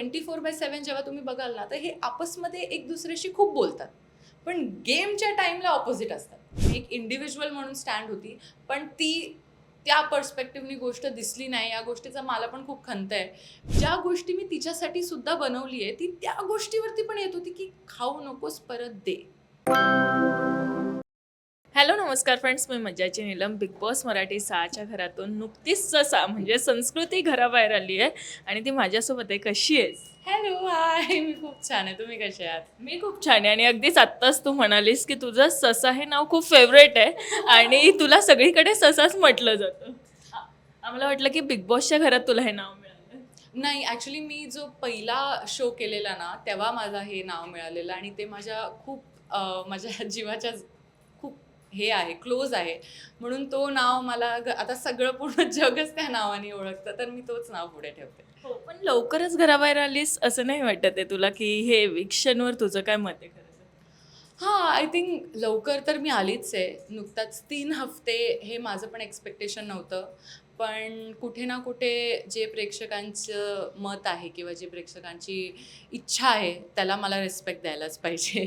24/7 जेव्हा तुम्ही बघाल ना, तर हे आपसमध्ये एक दुसऱ्याशी खूप बोलतात. पण गेमच्या टाईमला ऑपोझिट असतात. मी एक इंडिव्हिज्युअल म्हणून स्टँड होती, पण ती त्या पर्स्पेक्टिव्हनी गोष्ट दिसली नाही. या गोष्टीचा मला पण खूप खंत आहे. ज्या गोष्टी मी तिच्यासाठी सुद्धा बनवली आहे, ती त्या गोष्टीवरती पण येत होती, की खाऊ नकोस, परत दे. हॅलो नमस्कार फ्रेंड्स, मी मज्जाची नीलम. बिग बॉस मराठी 6च्या घरातून नुकतीच ससा म्हणजे संस्कृती घराबाहेर आली आहे आणि ती माझ्यासोबत आहे. कशी आहेस? हॅलो, हाय. मी खूप छान आहे. तुम्ही कसे आहात? मी खूप छान आहे आणि अगदीच आत्ताच तू म्हणालीस की तुझं ससा हे नाव खूप फेवरेट आहे आणि तुला सगळीकडे ससाच म्हटलं जातं. आम्हाला वाटलं की बिग बॉसच्या घरात तुला हे नाव मिळालं. नाही, ॲक्च्युली मी जो पहिला शो केलेला ना, तेव्हा मला हे नाव मिळालेलं आणि ते माझ्या खूप माझ्या जीवाच्या खूप हे आहे, क्लोज आहे. म्हणून तो नाव मला आता सगळं पूर्ण जगच त्या नावाने ओळखतं, तर मी तोच नाव पुढे ठेवते. हो, पण लवकरच घराबाहेर आलीस असं नाही वाटत आहे तुला की हे एविक्शनवर तुझं काय मत आहे खरं तर? हां, आय थिंक लवकर तर मी आलीच आहे. नुकताच 3 हफ्ते हे माझं पण एक्स्पेक्टेशन नव्हतं. पण कुठे ना कुठे जे प्रेक्षकांचं मत आहे किंवा जे प्रेक्षकांची इच्छा आहे, त्याला मला रिस्पेक्ट द्यायलाच पाहिजे.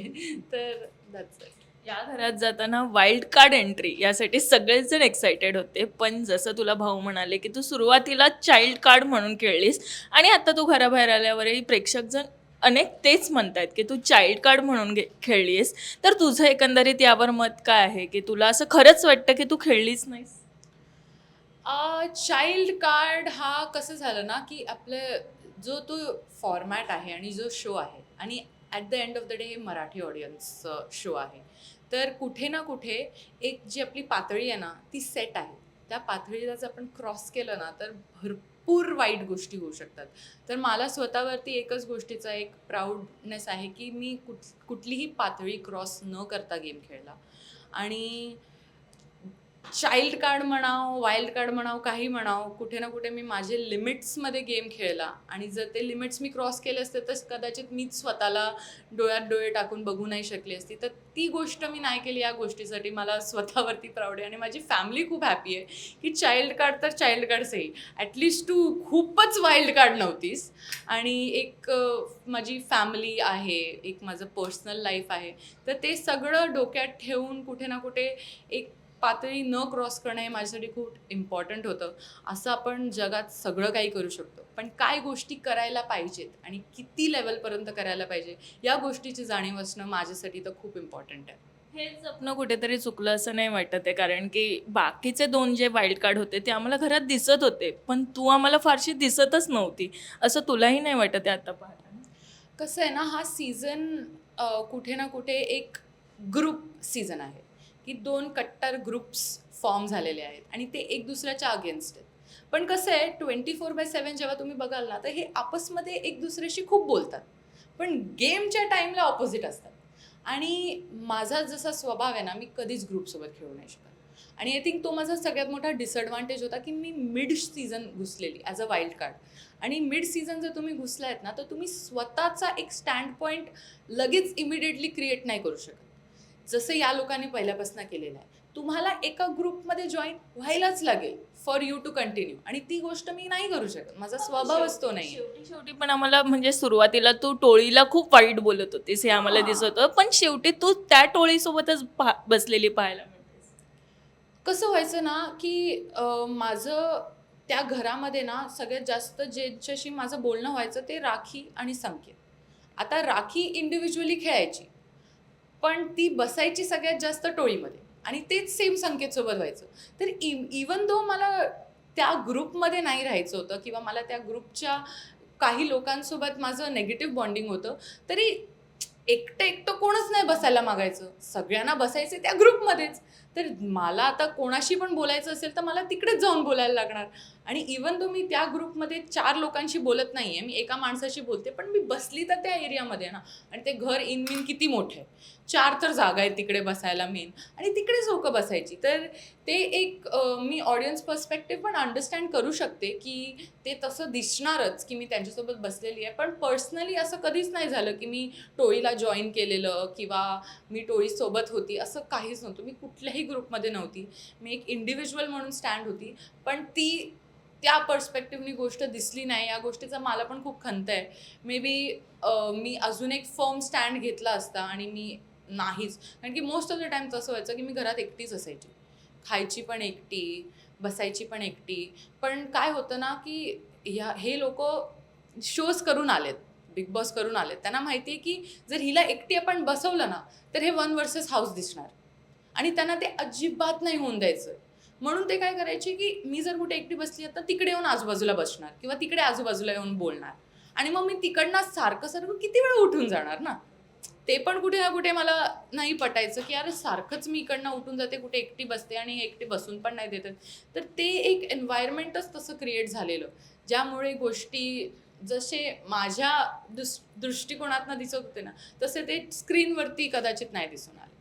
तर दॅट्स इट. या घरात जाताना वाईल्ड कार्ड एंट्री यासाठी सगळेच जण एक्साइटेड होते, पण जसं तुला भाऊ म्हणाले की तू सुरुवातीला चाइल्ड कार्ड म्हणून खेळलीस आणि आता तू घराबाहेर आल्यावरही प्रेक्षक जण अनेक तेच म्हणतायत की तू चाइल्ड कार्ड म्हणून खेळलीस. तर तुझं एकंदरीत यावर मत काय आहे की तुला असं खरंच वाटतं की तू खेळलीच नाहीस? चाइल्ड कार्ड हा कसं झालं ना, की आपलं जो तो फॉर्मॅट आहे आणि जो शो आहे आणि at the end of the day हे मराठी ऑडियन्सचं शो आहे. तर कुठे ना कुठे एक जी आपली पातळी आहे ना, ती सेट आहे. त्या पातळीला जर आपण क्रॉस केलं ना, तर भरपूर वाईट गोष्टी होऊ शकतात. तर मला स्वतःवरती एकच गोष्टीचा एक प्राऊडनेस आहे, की मी कुठलीही पातळी क्रॉस न करता गेम खेळला आणि चाइल्ड कार्ड म्हणावं, वाईल्ड कार्ड म्हणावं, काही म्हणावं, कुठे ना कुठे मी माझे लिमिट्समध्ये गेम खेळला आणि जर ते लिमिट्स मी क्रॉस केले असते तर कदाचित मीच स्वतःला डोळ्यात डोळे टाकून बघू नाही शकली असती. तर ती गोष्ट मी नाही केली. या गोष्टीसाठी मला स्वतःवरती प्राऊड आहे आणि माझी फॅमिली खूप हॅपी आहे, की चाइल्ड कार्ड तर चाइल्ड कार्ड सही. ॲटलीस्ट तू खूपच वाईल्ड कार्ड नव्हतीस आणि एक माझी फॅमिली आहे, एक माझं पर्सनल लाईफ आहे. तर ते सगळं डोक्यात ठेवून कुठे ना कुठे एक पातळी न क्रॉस करणं हे माझ्यासाठी खूप इम्पॉर्टंट होतं. असं आपण जगात सगळं काही करू शकतो. पण काय गोष्टी करायला पाहिजेत आणि किती लेव्हलपर्यंत करायला पाहिजे, या गोष्टीची जाणीव असणं माझ्यासाठी तर खूप इम्पॉर्टंट आहे. हे जपणं कुठेतरी चुकलं असं नाही वाटत आहे, कारण की बाकीचे 2 जे वाईल्ड कार्ड होते ते आम्हाला घरात दिसत होते, पण तू आम्हाला फारशी दिसतच नव्हती. असं तुलाही नाही वाटत आहे आता पाहताना? कसं आहे ना, हा सीझन कुठे ना कुठे एक ग्रुप सीझन आहे, की 2 कट्टर ग्रुप्स फॉर्म झालेले आहेत आणि ते एक दुसऱ्याच्या अगेन्स्ट आहेत. पण कसं आहे 24/7 जेव्हा तुम्ही बघाल ना, तर हे आपसमध्ये एक दुसऱ्याशी खूप बोलतात. पण गेमच्या टाईमला ऑपोझिट असतात. आणि माझा जसा स्वभाव आहे ना, मी कधीच ग्रुपसोबत खेळू नाही शकत. आणि आय थिंक तो माझा सगळ्यात मोठा डिसएडव्हांटेज होता, की मी मिड सीझन घुसलेली ॲज अ वाईल्ड कार्ड. आणि मिड सीझन जर तुम्ही घुसलायत ना, तर तुम्ही स्वतःचा एक स्टँड पॉईंट लगेच इमिडिएटली क्रिएट नाही करू शकत. जसं या लोकांनी पहिल्यापासून केलेलं आहे. तुम्हाला एका ग्रुपमध्ये जॉईन व्हायलाच लागेल फॉर यू टू कंटिन्यू आणि ती गोष्ट मी नाही करू शकत. माझा स्वभावच तो नाही आहे. शेवटी शेवटी पण आम्हाला म्हणजे सुरुवातीला तू टोळीला खूप वाईट बोलत होतीस हे आम्हाला दिसत होतं, पण शेवटी तू त्या टोळीसोबतच बसलेली पाहायला मिळतेस. कसं व्हायचं ना, की माझं त्या घरामध्ये ना सगळ्यात जास्त ज्यांच्याशी माझं बोलणं व्हायचं ते राखी आणि संकेत. आता राखी इंडिव्हिज्युअली खेळायची, पण ती बसायची सगळ्यात जास्त टोळीमध्ये आणि तेच सेम संकेतसोबत व्हायचं. तर इवन दो मला त्या ग्रुपमध्ये नाही राहायचं होतं किंवा मला त्या ग्रुपच्या काही लोकांसोबत माझं निगेटिव्ह बॉन्डिंग होतं, तरी एकटं कोणच नाही बसायला मागायचं. सगळ्यांना बसायचे त्या ग्रुपमध्येच. तर मला आता कोणाशी पण बोलायचं असेल, तर मला तिकडेच जाऊन बोलायला लागणार आणि इवन दो मी त्या ग्रुपमध्ये 4 लोकांशी बोलत नाहीये, मी एका माणसाशी बोलते, पण मी बसली तर त्या एरियामध्ये ना आणि ते घर इन-मिन किती मोठं आहे. 4 तर जागा आहेत तिकडे बसायला मेन आणि तिकडेच लोकं बसायची. तर ते एक मी ऑडियन्स पर्स्पेक्टिव्ह पण अंडरस्टँड करू शकते, की ते तसं दिसणारच, की मी त्यांच्यासोबत बसलेली आहे. पण पर्सनली असं कधीच नाही झालं, की मी टोळीला जॉइन केलेलं किंवा मी टोळीसोबत होती, असं काहीच नव्हतं. मी कुठल्याही ग्रुपमध्ये नव्हती. मी एक इंडिव्हिज्युअल म्हणून स्टँड होती. पण ती त्या पर्स्पेक्टिव्हनी गोष्ट दिसली नाही. या गोष्टीचा मला पण खूप खंत आहे. मे बी मी अजून एक फर्म स्टँड घेतला असता आणि मी नाहीच. कारण की मोस्ट ऑफ द टाईम तसं व्हायचं की मी घरात एकटीच असायची. खायची पण एकटी, बसायची पण एकटी. पण काय होतं ना, की हे लोकं शोज करून आलेत, बिग बॉस करून आलेत. त्यांना माहिती आहे की जर हिला एकटी आपण बसवलं ना, तर हे वन वर्सेस हाऊस दिसणार आणि त्यांना ते अजिबात नाही होऊन द्यायचं. म्हणून ते काय करायचे की मी जर कुठे एकटी बसली आहे, तर तिकडे येऊन आजूबाजूला बसणार किंवा तिकडे आजूबाजूला येऊन बोलणार आणि मग मी तिकडनं सारखं किती वेळा उठून जाणार ना. ते पण कुठे ना कुठे मला नाही पटायचं की अरे सारखंच मी इकडनं उठून जाते, कुठे एकटी बसते आणि हे एकटी बसून पण नाही देत. तर ते एक एन्व्हायरमेंटच तसं क्रिएट झालेलं, ज्यामुळे गोष्टी जसे माझ्या दृष्टिकोनातनं दिसत होते ना, तसे ते स्क्रीनवरती कदाचित नाही दिसून आले.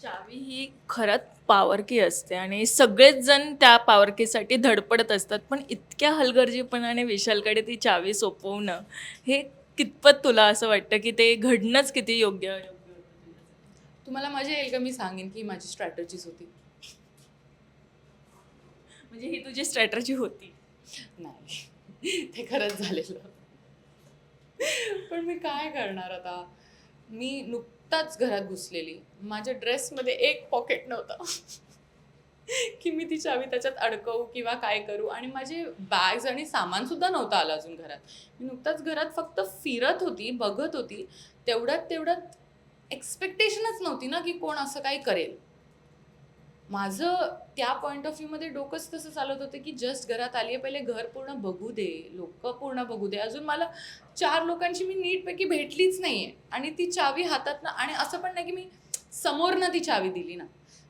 चावी ही खरंच पावरकी असते आणि सगळेच जण त्या पावरकीसाठी धडपडत असतात, पण इतक्या हलगर्जीपणाने विशालकडे ती चावी सोपवणं हे कितपत तुला असं वाटतं की ते घडणंच किती योग्य योग्य होतं? तुम्हाला मजा येईल का मी सांगेन की ही माझी स्ट्रॅटेजीज होती? म्हणजे ही तुझी स्ट्रॅटर्जी होती? नाही, ते खरंच झालेलं. पण मी काय करणार आता? मी नुकताच घरात घुसलेली. माझ्या ड्रेसमध्ये एक पॉकेट नव्हता की मी ती चावी त्याच्यात अडकवू किंवा काय करू आणि माझे बॅग्स आणि सामानसुद्धा नव्हतं आलं अजून घरात. मी नुकताच घरात फक्त फिरत होती, बघत होती. तेवढ्यात एक्स्पेक्टेशनच नव्हती ना की कोण असं काही करेल. माझं त्या पॉइंट ऑफ व्ह्यूमध्ये डोकंच तसं चालत होतं की जस्ट घरात आली आहे, पहिले घर पूर्ण बघू दे, लोकं पूर्ण बघू दे. अजून मला 4 लोकांची मी नीटपैकी भेटलीच नाही आहे आणि ती चावी हातातनं आणि असं पण नाही की मी समोरनं ती चावी दिली ना.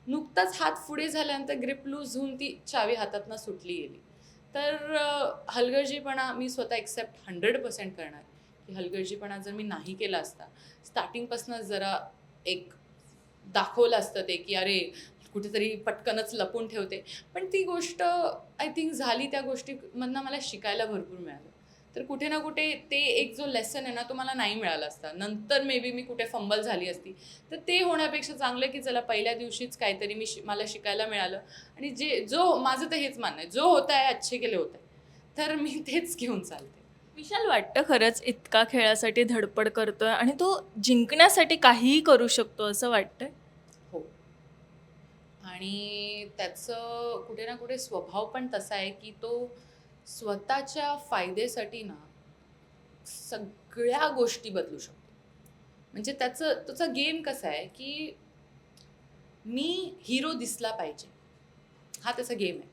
नुकताच हात पुढे झाल्यानंतर ग्रिप लूज होऊन ती चावी हातातनं सुटली गेली. तर हलगर्जीपणा मी स्वतः एक्सेप्ट 100% करणार की हलगर्जीपणा जर मी नाही केला असता, स्टार्टिंगपासूनच जरा एक दाखवलं असतं ते की अरे कुठेतरी पटकनच लपून ठेवते. पण ती गोष्ट आय थिंक झाली, त्या गोष्टीमधनं मला शिकायला भरपूर मिळालं. तर कुठे ना कुठे ते एक जो लेसन आहे ना, तो मला नाही मिळाला असता. नंतर मे बी मी कुठे फंबल झाली असती. तर ते होण्यापेक्षा चांगलं की चला पहिल्या दिवशीच काहीतरी मला शिकायला मिळालं आणि माझं तर हेच मानणं आहे, जो होत आहे अच्छे के लिए होता है. तर मी तेच घेऊन चालते. विशाल वाटतं खरंच इतका खेळासाठी धडपड करतोय आणि तो जिंकण्यासाठी काहीही करू शकतो असं वाटतंय? हो. आणि त्याचं कुठे ना कुठे स्वभाव पण तसा आहे की तो स्वतःच्या फायद्यासाठी ना सगळ्या गोष्टी बदलू शकतो. म्हणजे त्याचा गेम कसा आहे की मी हिरो दिसला पाहिजे, हा त्याचा गेम आहे.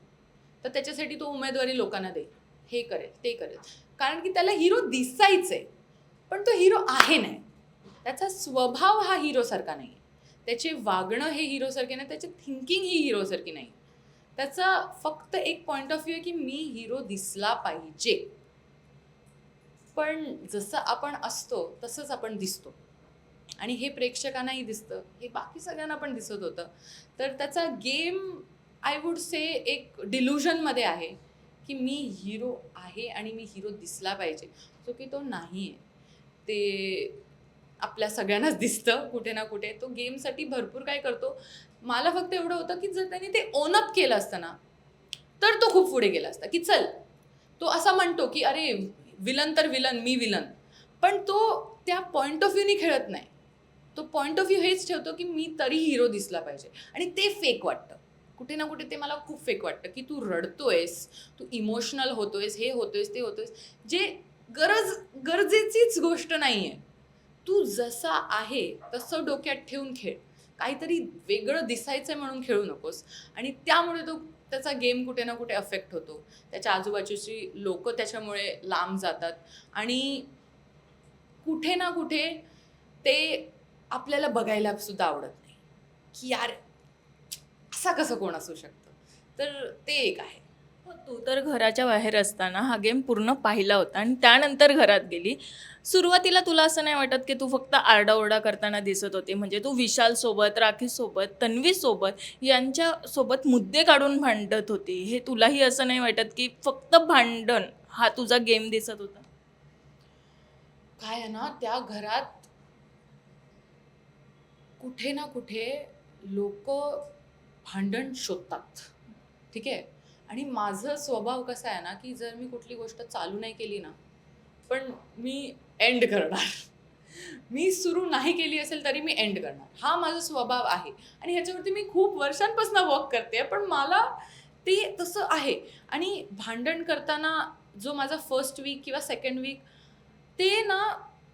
तर त्याच्यासाठी तो उमेदवारी लोकांना देईल, हे करेल, ते करेल. कारण की त्याला हिरो दिसायचंय, पण तो हिरो आहे नाही. त्याचा स्वभाव हा हिरोसारखा नाही. त्याचे वागणं हे हिरोसारखे नाही, त्याची थिंकिंग ही हिरोसारखी नाही. त्याचा फक्त एक पॉइंट ऑफ व्ह्यू आहे की मी हिरो दिसला पाहिजे. पण जसं आपण असतो तसंच आपण दिसतो आणि हे प्रेक्षकांनाही दिसतं, हे बाकी सगळ्यांना पण दिसत होतं. तर त्याचा गेम आय वुड से एक डिल्युजनमध्ये आहे की मी हिरो आहे आणि मी हिरो दिसला पाहिजे, जो की तो नाही आहे. ते आपल्या सगळ्यांनाच दिसतं कुठे ना कुठे. तो गेमसाठी भरपूर काय करतो. मला फक्त एवढं होतं की जर त्याने ते ओन अप केलं असतं ना, तर तो खूप पुढे गेला असता की चल, तो असा म्हणतो की अरे विलन तर विलन, मी विलन. पण तो त्या पॉइंट ऑफ व्ह्यूनी खेळत नाही. तो पॉइंट ऑफ व्ह्यू हेच ठेवतो की मी तरी हिरो दिसला पाहिजे आणि ते फेक वाटतं. कुठे ना कुठे ते मला खूप फेक वाटतं की तू रडतोयस, तू इमोशनल होतोयस, हे होतोयस, ते होतोयस. जे गरजेचीच गोष्ट नाही आहे. तू जसा आहे तसं डोक्यात ठेवून खेळ. काहीतरी वेगळं दिसायचं म्हणून खेळू नकोस आणि त्यामुळे त्याचा गेम कुठे ना कुठे अफेक्ट होतो. त्याच्या आजूबाजूची लोकं त्याच्यामुळे लांब जातात आणि कुठे ना कुठे ते आपल्याला बघायला सुद्धा आवडत नाही, की यार असा कसं कोण असू शकतं? तर ते एक आहे. हो, तू तर घराच्या बाहेर असताना हा गेम पूर्ण पाहिला होता आणि त्यानंतर घरात गेली. सुरुवातीला तुला असं नाही वाटत की तू फक्त आरडाओरडा करताना दिसत होती? म्हणजे तू विशालसोबत, राखीसोबत, तन्वीसोबत यांच्यासोबत मुद्दे काढून भांडत होती. हे तुलाही असं नाही वाटत की फक्त भांडण हा तुझा गेम दिसत होता? काय आहे ना, त्या घरात कुठे ना कुठे लोकं भांडण शोधतात. ठीक आहे? आणि माझं स्वभाव कसा आहे ना, की जर मी कुठली गोष्ट चालू नाही केली ना, पण मी एंड करणार. मी सुरू नाही केली असेल तरी मी एंड करणार. हा माझा स्वभाव आहे आणि ह्याच्यावरती मी खूप वर्षांपासून वर्क करते. पण मला ते तसं आहे. आणि भांडण करताना जो माझा फर्स्ट वीक किंवा सेकंड वीक ते ना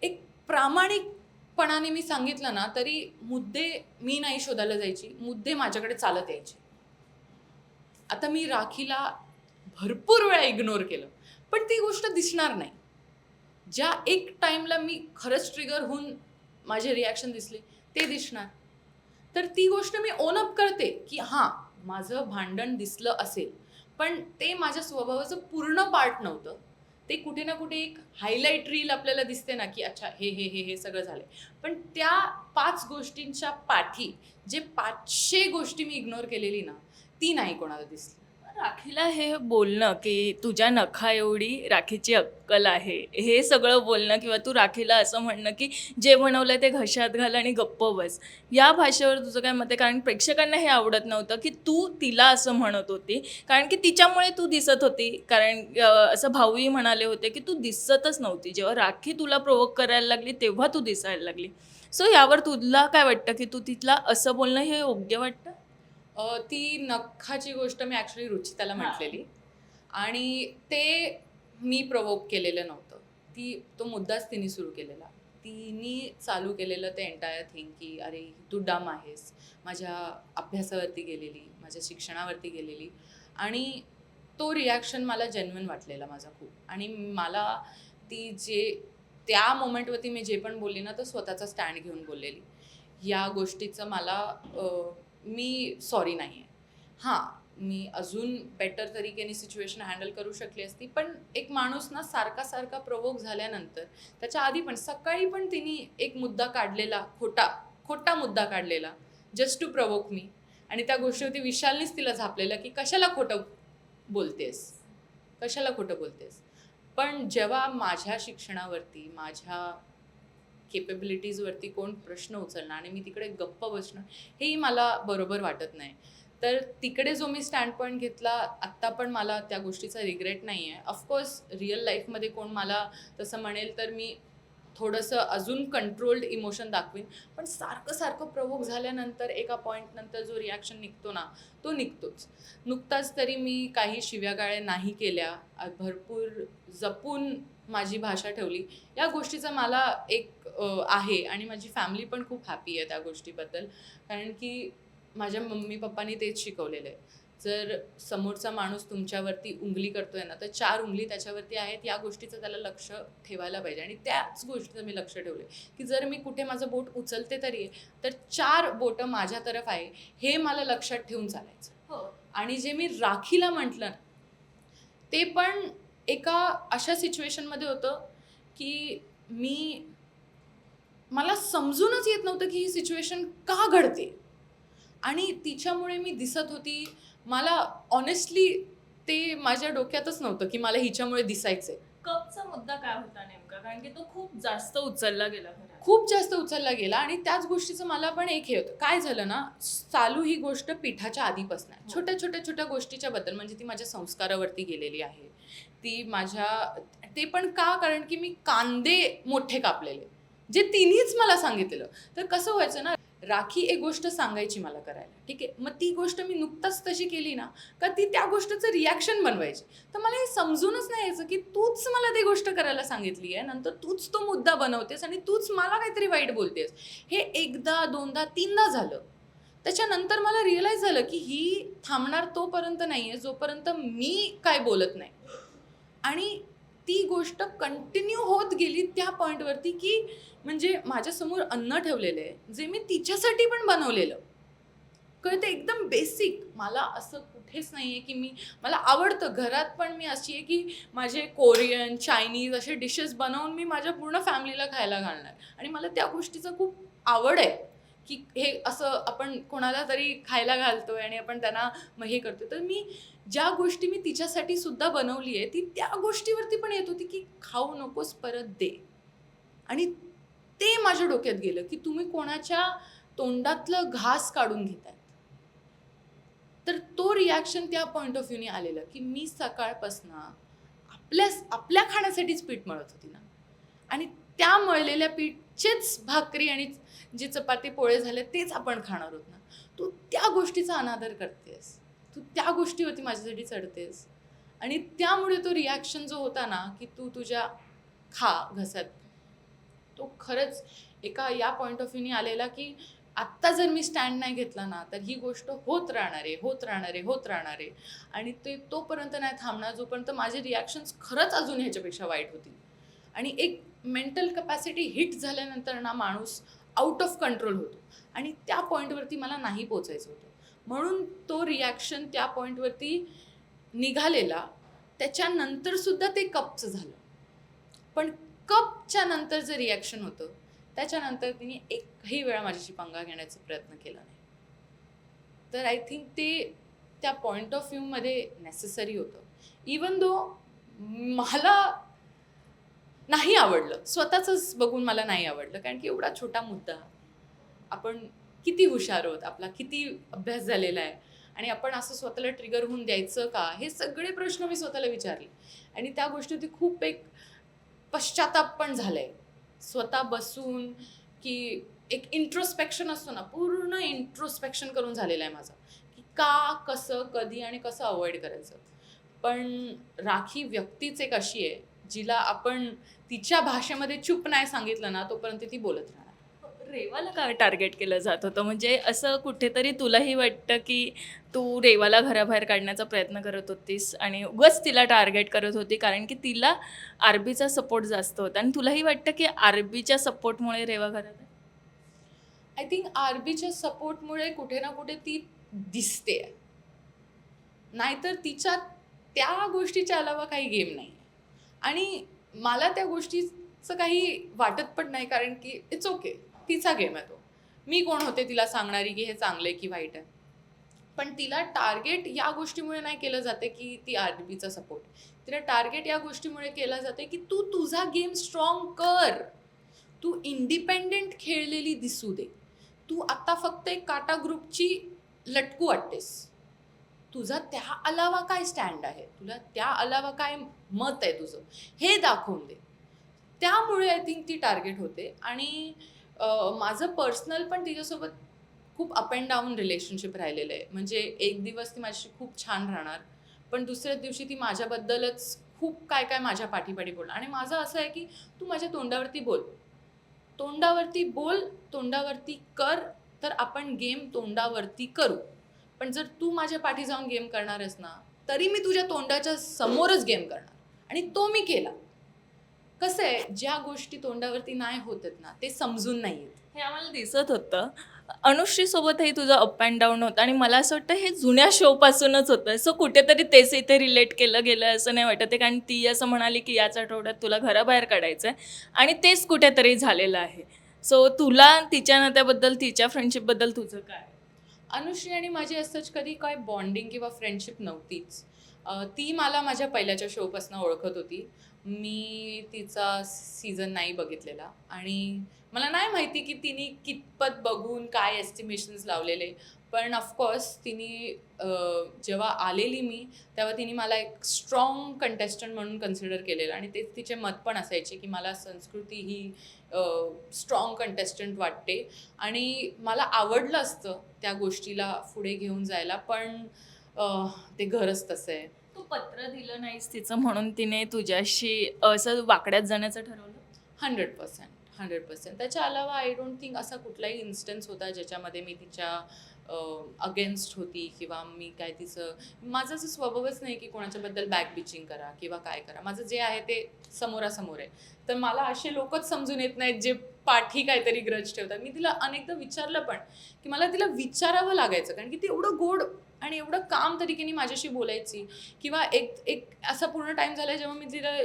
एक प्रामाणिकपणाने मी सांगितलं ना, तरी मुद्दे मी नाही शोधायला जायची. मुद्दे माझ्याकडे चालत यायचे. आता मी राखीला भरपूर वेळा इग्नोर केलं. पण ती गोष्ट दिसणार नाही. ज्या एक टाईमला मी खरंच ट्रिगर होऊन माझे रिॲक्शन दिसले, ते दिसणार. तर ती गोष्ट मी ओन अप करते, की हां, माझं भांडण दिसलं असेल. पण ते माझ्या स्वभावाचं पूर्ण पार्ट नव्हतं. ते कुठे ना कुठे एक हायलाइट रील आपल्याला दिसते ना, की अच्छा हे सगळं झालंय. पण त्या 5 गोष्टींच्या पाठी जे 500 गोष्टी मी इग्नोर केलेली ना, ती नाही कोणाला दिसली. राखीला हे बोलणं, की तुझ्या नखा एवढी राखीची अक्कल आहे, हे सगळं बोलणं किंवा तू राखीला असं म्हणणं, की जे बनवलंय ते घशात घाल आणि गप्प बस. या भाषेवर तुझं काय मत आहे? कारण प्रेक्षकांना हे आवडत नव्हतं, की तू तिला असं म्हणत होती. कारण की तिच्यामुळे तू दिसत होती. कारण असं भाऊही म्हणाले होते, की तू दिसतच नव्हती. जेव्हा राखी तुला प्रोव्होक करायला लागली, तेव्हा तू दिसायला लागली. सो यावर तुला काय वाटतं, की तू तिला असं बोलणं हे योग्य वाटतं? ती नखाची गोष्ट मी ॲक्च्युली रुचिताला हां. म्हटलेली आणि ते मी प्रोव्होक केलेलं नव्हतं. तो मुद्दाच तिने सुरू केलेला. तिने चालू केलेलं ते एंटायर थिंग, की "अरे, तू डम आहेस." माझ्या अभ्यासावरती गेलेली, माझ्या शिक्षणावरती गेलेली आणि तो रिॲक्शन मला जेन्युइन वाटलेला माझा खूप. आणि मला त्या मोमेंटवरती मी जे पण बोलली ना, तर स्वतःचा स्टँड घेऊन बोललेली. या गोष्टीचं मला मी सॉरी नाही आहे. हां, मी अजून बेटर तरीकेने सिच्युएशन हँडल करू शकली असती. पण एक माणूस ना सारखा प्रोव्होक झाल्यानंतर त्याच्या आधी पण सकाळी पण तिने एक मुद्दा काढलेला, खोटा मुद्दा काढलेला जस्ट टू प्रोव्होक मी. आणि त्या गोष्टीवरती विशालनीच तिला झापलेलं, की "कशाला खोटं बोलतेस? कशाला खोटं बोलतेस?" पण जेव्हा माझ्या शिक्षणावरती, माझ्या केपेबिलिटीजवरती कोण प्रश्न उचलणार आणि मी तिकडे गप्प बसणं, हेही मला बरोबर वाटत नाही. तर तिकडे जो मी स्टँड पॉईंट घेतला, आत्ता पण मला त्या गोष्टीचा रिग्रेट नाही आहे. ऑफकोर्स रिअल लाईफमध्ये कोण मला तसं म्हणेल तर मी थोडंसं अजून कंट्रोल्ड इमोशन दाखवीन. पण सारखं प्रोव्होक झाल्यानंतर एका पॉईंटनंतर जो रिॲक्शन निघतो ना, तो निघतोच. नुकताच तरी मी काही शिव्यागाळ्या नाही केल्या. भरपूर जपून माझी भाषा ठेवली. या गोष्टीचा मला एक आहे आणि माझी फॅमिली पण खूप हॅपी आहे त्या गोष्टीबद्दल. कारण की माझ्या मम्मी-पप्पांनी तेच शिकवलेलं आहे. जर समोरचा माणूस तुमच्यावरती उंगली करतोय ना, तर 4 उंगली त्याच्यावरती आहेत. या गोष्टीचं त्याला लक्ष ठेवायला पाहिजे आणि त्याच गोष्टीचं मी लक्ष ठेवलंय, की जर मी कुठे माझं बोट उचलते तरी आहे, तर 4 बोटं माझ्या तरफ आहे, हे मला लक्षात ठेवून चालायचं. हो. आणि जे मी राखीला म्हटलं, ते पण एका अशा सिच्युएशनमध्ये होतं, की मला समजूनच येत नव्हतं, की ही सिच्युएशन का घडते? आणि तिच्यामुळे मी दिसत होती. मला हॉनेस्टली ते माझ्या डोक्यातच नव्हतं, की मला हिच्यामुळे दिसायचंय. कपचा मुद्दा काय होता नेमका? कारण की तो खूप जास्त उचलला गेला घरात. खूप जास्त उचलला गेला आणि त्याच गोष्टीचं मला पण एक हे होतं. काय झालं ना, चालू ही गोष्ट पिठाच्या आधीपासून आहे. छोट्या गोष्टीच्या बद्दल म्हणजे ती माझ्या संस्कारावरती गेलेली आहे. ते पण का? कारण की मी कांदे मोठे कापलेले, जे तिनीच मला सांगितलेलं. तर कसं व्हायचं ना, राखी एक गोष्ट सांगायची मला करायला, ठीक आहे. मग ती गोष्ट मी नुकताच तशी केली ना, का ती त्या गोष्टीचं रिॲक्शन बनवायची. तर मला हे समजूनच नाही यायचं, की तूच मला ती गोष्ट करायला सांगितली आहे. नंतर तूच तो मुद्दा बनवतेस आणि तूच मला काहीतरी वाईट बोलतेस. हे एकदा, दोनदा, तीनदा झालं. त्याच्यानंतर मला रिअलाईज झालं, की ही थांबणार तोपर्यंत नाहीये, जोपर्यंत मी काय बोलत नाही. आणि ती गोष्ट कंटिन्यू होत गेली त्या पॉइंटवरती, की म्हणजे माझ्यासमोर अन्न ठेवलेलं आहे, जे मी तिच्यासाठी पण बनवलेलं. कळतं एकदम बेसिक. मला असं कुठेच नाहीये, की मला आवडतं. घरात पण मी अशी आहे, की माझे कोरियन, चायनीज असे डिशेस बनवून मी माझ्या पूर्ण फॅमिलीला खायला घालणार. आणि मला त्या गोष्टीचं खूप आवड आहे, की हे असं आपण कोणाला तरी खायला घालतोय आणि आपण त्यांना मग हे करतोय. तर ज्या गोष्टी मी तिच्यासाठी सुद्धा बनवली आहे, ती त्या गोष्टीवरती पण येत होती, की खाऊ नकोस, परत दे. आणि ते माझ्या डोक्यात गेलं, की तुम्ही कोणाच्या तोंडातलं घास काढून घेताय. तर तो रिॲक्शन त्या पॉईंट ऑफ व्ह्यूने आलेलं की मी सकाळपासून आपल्या खाण्यासाठीच पीठ मळत होती ना, आणि त्या मळलेल्या पीठचेच भाकरी आणि जे चपाती पोळे झाले तेच आपण खाणार आहोत ना. तू त्या गोष्टीचा अनादर करतेस, तू त्या गोष्टीवरती माझ्यासाठी चढतेस, आणि त्यामुळे तो रिॲक्शन जो होता ना की तू तुझ्या खा घसात, तो खरंच एका या पॉईंट ऑफ व्ह्यूने आलेला की आत्ता जर मी स्टँड नाही घेतला ना तर ही गोष्ट होत राहणार आहे, होत राहणार आहे, होत राहणार आहे. आणि ते तोपर्यंत नाही थांबणार जोपर्यंत माझे रिॲक्शन्स खरंच अजून ह्याच्यापेक्षा वाईट होतील. आणि एक मेंटल कपॅसिटी हिट झाल्यानंतर ना माणूस आउट ऑफ कंट्रोल होतो, आणि त्या पॉईंटवरती मला नाही पोचायचं होतं. म्हणून तो रिॲक्शन त्या पॉईंटवरती निघालेला. त्याच्यानंतर सुद्धा ते कपचं झालं, पण कपच्या नंतर जे रिॲक्शन होतं त्याच्यानंतर तिने एकही वेळा माझ्याशी पंगा घेण्याचा प्रयत्न केला नाही. तर आय थिंक ते त्या पॉईंट ऑफ व्ह्यूमध्ये नेसेसरी होतं. इवन दो मला नाही आवडलं, स्वतःचंच बघून मला नाही आवडलं, कारण की एवढा छोटा मुद्दा, आपण किती हुशार आहोत, आपला किती अभ्यास झालेला आहे, आणि आपण असं स्वतःला ट्रिगर होऊन द्यायचं का, हे सगळे प्रश्न मी स्वतःला विचारले. आणि त्या गोष्टीवरती खूप एक पश्चाताप पण झालाय स्वतः बसून, की एक इंट्रोस्पेक्शन असतो ना, पूर्ण इंट्रोस्पेक्शन करून झालेलं आहे माझं, की का, कसं, कधी आणि कसं अवॉइड करायचं. पण राखी व्यक्तीच एक अशी आहे जिला आपण तिच्या भाषेमध्ये चूप नाही सांगितलं ना तोपर्यंत ती बोलत राहणार. रेवाला का टार्गेट केलं जात होतं? म्हणजे असं कुठेतरी तुलाही वाटतं की तू रेवाला घराबाहेर काढण्याचा प्रयत्न करत होतीस आणि उगाच तिला टार्गेट करत होती कारण की तिला आरबीचा सपोर्ट जास्त होता आणि तुलाही वाटतं की आरबीच्या सपोर्टमुळे रेवा घरात आहे? आय थिंक आरबीच्या सपोर्टमुळे कुठे ना कुठे ती दिसते, नाहीतर तिच्या त्या गोष्टीच्या अलावा काही गेम नाही. आणि मला त्या गोष्टीचं काही वाटत पण नाही, कारण की इट्स ओके, तिचा गेम आहे तो. मी कोण होते तिला सांगणारी की हे चांगलं आहे की वाईट आहे. पण तिला टार्गेट या गोष्टीमुळे नाही केलं जाते की ती आरबीचा सपोर्ट, तिला टार्गेट या गोष्टीमुळे केला जाते की तू तुझा गेम स्ट्रॉंग कर, तू इंडिपेंडेंट खेळलेली दिसू दे. तू आता फक्त एक काटा ग्रुपची लटकू वाटतेस, तुझा त्या अलावा काय स्टँड आहे, तुला त्या अलावा काय मत आहे तुझं, हे दाखवून दे. त्यामुळे आय थिंक ती टार्गेट होते. आणि माझं पर्सनल पण तिच्यासोबत खूप अप अँड डाऊन रिलेशनशिप राहिलेलं आहे. म्हणजे एक दिवस ती माझ्याशी खूप छान राहणार, पण दुसऱ्याच दिवशी ती माझ्याबद्दलच खूप काय काय माझ्या पाठीपाठी बोलणार. आणि माझं असं आहे की तू माझ्या तोंडावरती बोल, तोंडावरती बोल, तोंडावरती कर, तर आपण गेम तोंडावरती करू. पण जर तू माझ्या पाठी जाऊन गेम करणारस ना, तरी मी तुझ्या तोंडाच्या समोरच गेम करणार. आणि तो मी केला. कसं आहे, ज्या गोष्टी तोंडावरती नाही होत आहेत ना, ते समजून नाही येत. हे आम्हाला दिसत होतं. अनुश्रीसोबतही तुझं अप अँड डाऊन होतं आणि मला असं वाटतं हे जुन्या शोपासूनच होतं. सो कुठेतरी तेच इथे रिलेट केलं गेलं असं नाही वाटत आहे, कारण ती असं म्हणाली की याच आठवड्यात तुला घराबाहेर काढायचं आहे आणि तेच कुठेतरी झालेलं आहे. सो तुला तिच्या नात्याबद्दल, तिच्या फ्रेंडशिपबद्दल तुझं काय? अनुश्री आणि माझी असंच कधी काय बॉन्डिंग किंवा फ्रेंडशिप नव्हतीच. ती मला माझ्या पहिल्याच्या शोपासून ओळखत होती. मी तिचा सीझन नाही बघितलेला, आणि मला नाही माहिती की तिने कितपत बघून काय एस्टिमेशन्स लावलेले. पण ऑफकोर्स तिने जेव्हा आलेली मी, तेव्हा तिने मला एक स्ट्रॉंग कंटेस्टंट म्हणून कन्सिडर केलेलं, आणि तेच तिचे मत पण असायचे की मला संस्कृती ही स्ट्रॉंग कंटेस्टंट वाटते. आणि मला आवडलं असतं त्या गोष्टीला पुढे घेऊन जायला, पण ते घरच तसं आहे. तू पत्र दिलं नाहीस तिचं म्हणून तिने तुझ्याशी असं वाकड्यात जाण्याचं ठरवलं? 100%. त्याच्या अलावा आय डोंट थिंक असा कुठलाही इन्स्टन्स होता ज्याच्यामध्ये मी तिच्या अगेन्स्ट होती, किंवा मी काय तिचं, माझा जो स्वभावच नाही की कोणाच्याबद्दल बॅक बिचिंग करा किंवा काय करा. माझं जे आहे ते समोरासमोर आहे. तर मला असे लोकच समजून येत नाहीत जे पाठी काहीतरी ग्रज ठेवतात. मी तिला अनेकदा विचारलं पण, की मला तिला विचारावं लागायचं, कारण की ती एवढं गोड आणि एवढं काम तरीकेने माझ्याशी बोलायची. किंवा एक एक असा पूर्ण टाईम झाला जेव्हा मी तिला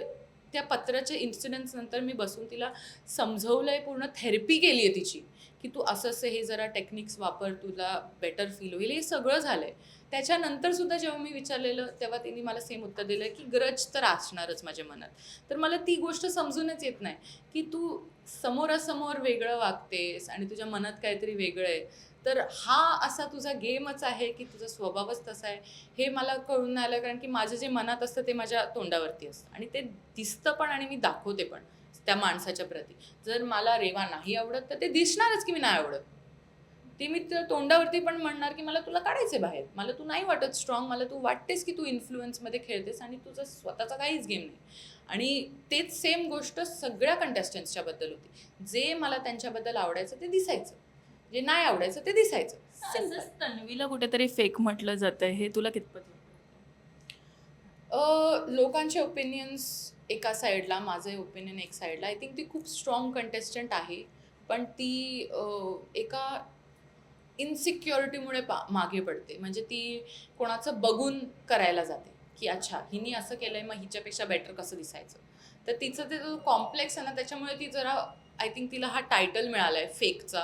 त्या पत्राच्या इन्सिडेंट्स नंतर मी बसून तिला समजवलंय, पूर्ण थेरपी केली आहे तिची, की तू असं असं हे जरा टेक्निक्स वापर, तुला बेटर फील होईल, हे सगळं झालंय. त्याच्यानंतर सुद्धा जेव्हा मी विचारलेलं तेव्हा तिने मला सेम उत्तर दिलं की ग्रज तर असणारच माझ्या मनात. तर मला ती गोष्ट समजूनच येत नाही की तू समोरासमोर वेगळं वागतेस आणि तुझ्या मनात काहीतरी वेगळं आहे, तर हा असा तुझा गेमच आहे की तुझा स्वभावच तसा आहे हे मला कळून नाही आलं, कारण की माझं जे मनात असतं ते माझ्या तोंडावरती असतं आणि ते दिसतं पण आणि मी दाखवते पण त्या माणसाच्या प्रती. जर मला रेवा नाही आवडत तर ते दिसणारच की मी नाही आवडत. ते मी त्या तोंडावरती पण म्हणणार की मला तुला काढायचंय बाहेर, मला तू नाही वाटत स्ट्रॉंग, मला तू वाटतेस की तू इन्फ्लुएन्समध्ये खेळतेस आणि तुझा स्वतःचा काहीच गेम नाही. आणि तेच सेम गोष्ट सगळ्या कंटेस्टंट्सच्या बद्दल होती. जे मला त्यांच्याबद्दल आवडायचं ते दिसायचं, जे नाही आवडायचं ते दिसायचं. Simple. असंच तन्वीला कुठेतरी फेक म्हटलं जातंय, हे तुला कितपत वाटतं? लोकांचे ओपिनियन्स एका साईडला, माझं ओपिनियन एक साईडला. आय थिंक ती खूप स्ट्रॉंग कंटेस्टंट आहे, पण ती एका इन्सिक्युरिटीमुळे मागे पडते. म्हणजे ती कोणाचं बघून करायला जाते की अच्छा हिने असं केलंय मग हिच्यापेक्षा बेटर कसं दिसायचं. तर तिचं ते जो कॉम्प्लेक्स आहे ना त्याच्यामुळे ती जरा, आय थिंक तिला हा टायटल मिळाला आहे फेकचा.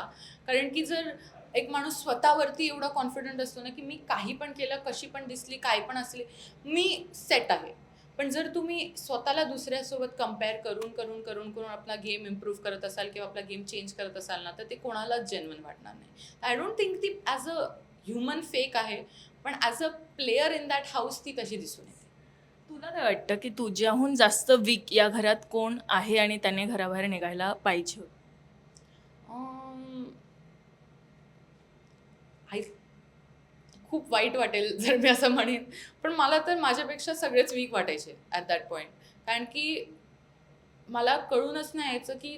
कारण की जर एक माणूस स्वतःवरती एवढा कॉन्फिडंट असतो ना की मी काही पण केलं, कशी पण दिसली, काय पण असली, मी सेट आहे. पण जर तुम्ही स्वतःला दुसऱ्यासोबत कम्पेअर करून करून करून करून आपला गेम इम्प्रूव्ह करत असाल किंवा आपला गेम चेंज करत असाल ना तर ते कोणालाच जेन्युइन वाटणार नाही. आय डोंट थिंक ती ॲज अ ह्युमन फेक आहे, पण as a player in that house ती तशी दिसून येते. तुला काय वाटतं की तुझ्याहून जास्त वीक या घरात कोण आहे आणि त्याने घराबाहेर निघायला पाहिजे होतं? आय खूप वाईट वाटेल जर मी असं म्हणेन, पण मला तर माझ्यापेक्षा सगळेच वीक वाटायचे ॲट दॅट पॉईंट. कारण की मला कळूनच नाही यायचं की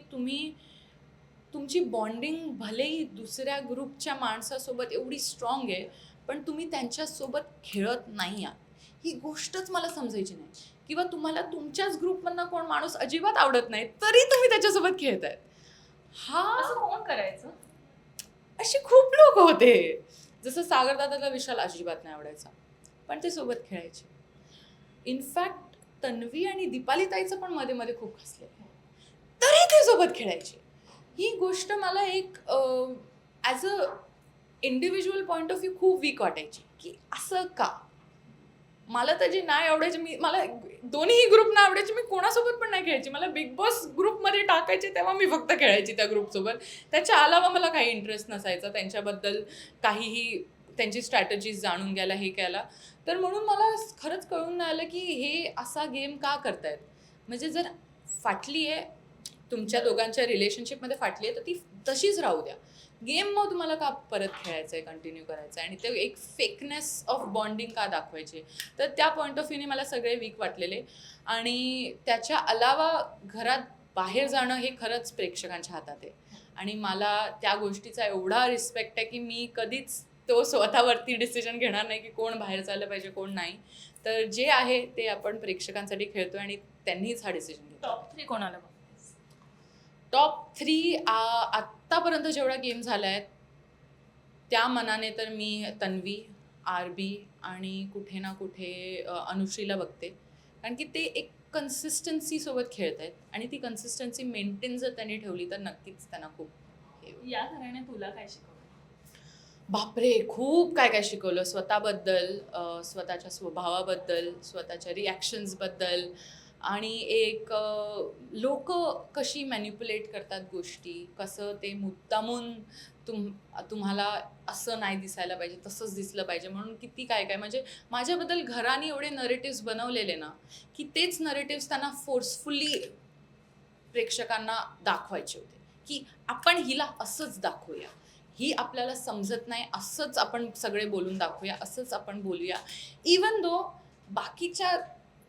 तुमची बॉन्डिंग भलेही दुसऱ्या ग्रुपच्या माणसासोबत एवढी स्ट्रॉंग आहे, पण तुम्ही त्यांच्यासोबत खेळत नाही आहात. ही गोष्टच मला समजायची नाही. किंवा तुम्हाला तुमच्याच ग्रुपमधनं कोण माणूस अजिबात आवडत नाही, तरी तुम्ही त्याच्यासोबत खेळतायत. असं हा कोण करायचं? असे खूप लोक होते. जसं सागरदादाला विशाल अजिबात नाही आवडायचा, पण ते सोबत खेळायचे. इनफॅक्ट तन्वी आणि दीपाली ताईचं पण मध्ये मध्ये खूप हसले, तरी ते सोबत खेळायचे. ही गोष्ट मला एक as a individual point of view खूप वीक वाटायची की असं का. मला तर जे नाही आवडायचे, मला दोन्ही ग्रुप नाही आवडायचे, मी कोणासोबत पण नाही खेळायची. मला बिग बॉस ग्रुपमध्ये टाकायचे तेव्हा मी फक्त खेळायची त्या ग्रुपसोबत. त्याच्या अलावा मला काही इंटरेस्ट नसायचा त्यांच्याबद्दल, काहीही त्यांची स्ट्रॅटेजीज जाणून घ्यायला, हे घ्यायला. तर म्हणून मला खरंच कळून नाही आलं की हे असा गेम का करतायत. म्हणजे जर फाटली आहे, तुमच्या दोघांच्या रिलेशनशिपमध्ये फाटली आहे, तर ती तशीच राहू द्या. गेम मग तुम्हाला का परत खेळायचं आहे, कंटिन्यू करायचं आहे, आणि ते एक फेकनेस ऑफ बॉन्डिंग का दाखवायचे. तर त्या पॉईंट ऑफ व्ह्यूने मला सगळे वीक वाटलेले. आणि त्याच्या अलावा घरात बाहेर जाणं हे खरंच प्रेक्षकांच्या हातात आहे. आणि मला त्या गोष्टीचा एवढा रिस्पेक्ट आहे की मी कधीच तो स्वतःवरती डिसिजन घेणार नाही की कोण बाहेर जायला पाहिजे, कोण नाही. तर जे आहे ते आपण प्रेक्षकांसाठी खेळतोय आणि त्यांनीच हा डिसिजन घेतला. टॉप 3 कोणाला बघतेस? टॉप 3 आत्तापर्यंत जेवढा गेम झाला आहे त्या मनाने तर मी तन्वी, आरबी आणि कुठे ना कुठे अनुश्रीला बघते. कारण की ते एक कन्सिस्टन्सीसोबत खेळत आहेत आणि ती कन्सिस्टन्सी मेंटेन जर त्यांनी ठेवली तर नक्कीच त्यांना खूप हे होईल. या घराने तुला काय शिकवलं? बापरे, खूप काय काय शिकवलं स्वतःबद्दल, स्वतःच्या स्वभावाबद्दल, स्वतःच्या रिॲक्शन्सबद्दल. आणि एक लोक कशी मॅनिप्युलेट करतात गोष्टी, कसं ते मुद्दामून तुम्हाला असं नाही दिसायला पाहिजे, तसंच दिसलं पाहिजे म्हणून किती काय काय. म्हणजे माझ्याबद्दल घराने एवढे नरेटिव्स बनवलेले ना की तेच नरेटिव्स त्यांना फोर्सफुली प्रेक्षकांना दाखवायचे होते की आपण हिला असंच दाखवूया, ही आपल्याला समजत नाही, असंच आपण सगळे बोलून दाखवूया, असंच आपण बोलूया. इवन दो बाकीच्या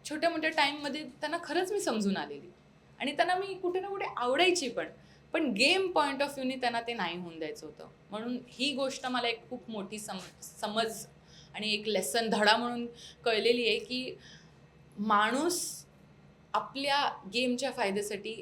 छोट्या मोठ्या टाईममध्ये त्यांना खरंच मी समजून आलेली आणि त्यांना मी कुठे ना कुठे आवडायची पण गेम पॉईंट ऑफ व्ह्यूनी त्यांना ते नाही होऊन द्यायचं होतं. म्हणून ही गोष्ट मला एक खूप मोठी समज आणि एक लेसन, धडा म्हणून कळलेली आहे की माणूस आपल्या गेमच्या फायद्यासाठी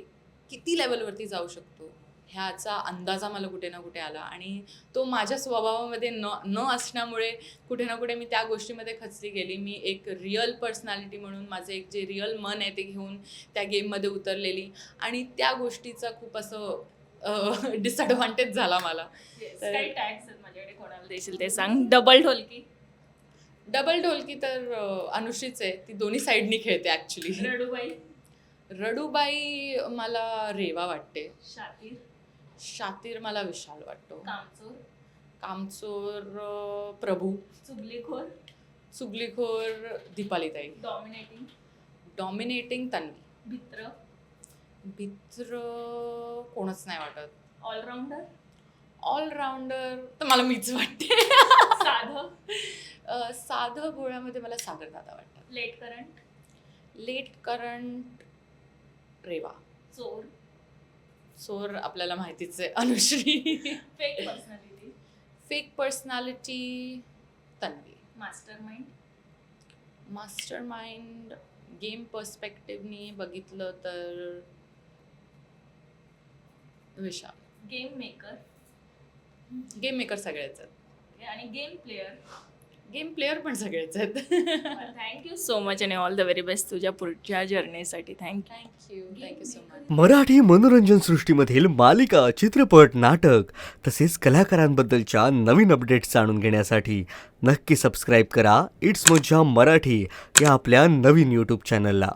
किती लेवलवरती जाऊ शकतो ह्याचा अंदाजा मला कुठे ना कुठे आला. आणि तो माझ्या स्वभावामध्ये न असण्यामुळे कुठे ना कुठे मी त्या गोष्टीमध्ये खचली गेली. मी एक रिअल पर्सनॅलिटी म्हणून माझं एक जे रिअल मन आहे ते घेऊन त्या गेममध्ये उतरलेली आणि त्या गोष्टीचा खूप असं डिसएडव्हान्टेज झाला मला. काही टॅग्स आहेत माझ्याकडे, कोणाला देशील ते सांग. डबल ढोलकी? डबल ढोलकी तर अनुश्रीच आहे, ती दोन्ही साईडनी खेळते ॲक्च्युली. रडूबाई? रडूबाई मला रेवा वाटते. शातीर? शातीर मला विशाल वाटतो. कामचोर? कामचोर प्रभू. चुगलीखोर, चुगलीखोर दीपालीताई. Dominating, dominating Tanvi. भित्र, भित्र कोणच नाही वाटत. ऑलराऊंडर, ऑलराऊंडर तर मला मीच वाटते. साधं, साधं भोळ्यामध्ये मला सागर दादा वाटतात. Late current, late current Reva. चोर, चोर आपल्याला माहितीच आहे Anushri. Fake personality, fake personality Tanvi. Master mind, master mind game पर्स्पेक्टिव्हनी बघितलं तर Vishal. Game maker game maker सगळेच आहेत. आणि गेम प्लेअर. गेम प्लेअर पण सगळेच आहेत. थँक्यू सो मच आणि ऑल द व्हेरी बेस्ट तुझ्या पुढच्या जर्नीसाठी. Thank you. Thank you so much. Marathi मनोरंजन सृष्टीमधील मालिका, चित्रपट, नाटक तसेच कलाकारांबद्दलच्या नवीन अपडेट्स जाणून घेण्यासाठी नक्की सबस्क्राईब करा इट्स मज्जा मराठी या आपल्या नवीन यूट्यूब चॅनलला.